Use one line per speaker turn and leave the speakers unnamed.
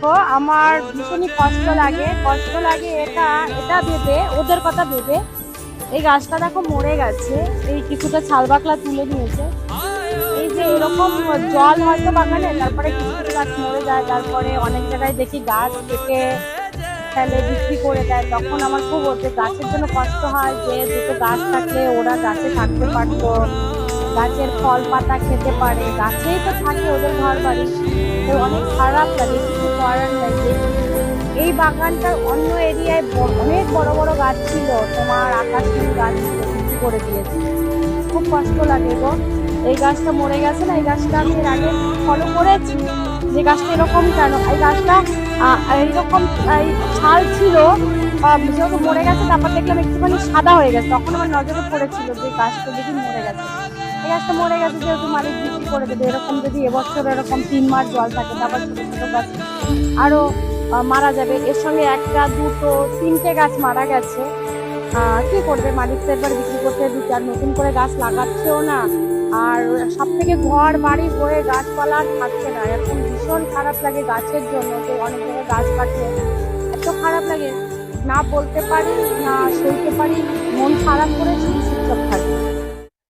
দেখো আমার ভীষণই কষ্ট লাগে এটা এটা ভেবে, ওদের কথা ভেবে। এই গাছটা দেখো মরে গেছে, এই কিছুটা ছাল বাকলা তুলে নিয়েছে। এই যে এরকম জল হয়তো বাগানে, তারপরে কিছু কিছু গাছ মরে যায়, তারপরে অনেক জায়গায় দেখি গাছ কেটে ফেলে বিক্রি করে দেয়। তখন আমার খুব ওদের গাছের জন্য কষ্ট হয়, যে দুটো গাছ থাকলে ওরা গাছে থাকতে পারতো, গাছের ফল পাতা খেতে পারে, গাছেই তো থাকে ওদের ঘর বাড়ি। তো অনেক খারাপ লাগে, কিছু করার নাই। যে এই বাগানটার অন্য এরিয়ায় অনেক বড় বড় গাছ ছিল, তোমার আকাশমণি গাছ ছিল, বিক্রি করে দিয়েছে। খুব কষ্ট লাগে গো। এই গাছটা মরে গেছে না, এই গাছটা আমি এর আগে ফলো করেছি যে গাছটা এরকম কেন। এই গাছটা এইরকম এই ছাল ছিল, যেহেতু মরে গেছে, তারপর দেখলাম একটুখানি সাদা হয়ে গেছে, তখন আমার নজরে পড়েছিল যে গাছটা দেখি মরে গেছে। এই গাছটা মরে গেছে যেহেতু মালিক বিক্রি করে দেবে। এরকম যদি এবছর এরকম 3 মাস জল থাকে, তারপর ছোট ছোট গাছ আরো মারা যাবে। এর সঙ্গে একটা দুটো তিনটে গাছ মারা গেছে। কি করবে মালিক, তো এবার বিক্রি করতে দিচ্ছে, আর নতুন করে গাছ লাগাচ্ছেও না। আর সব থেকে ঘর বাড়ি হয়ে গাছপালা আর থাকছে না। এখন ভীষণ খারাপ লাগে গাছের জন্য, যে অনেক জায়গায় গাছ কাটছে, এত খারাপ লাগে, না বলতে পারি না সইতে পারি, মন খারাপ করে শুধু চুপচাপ থাকি।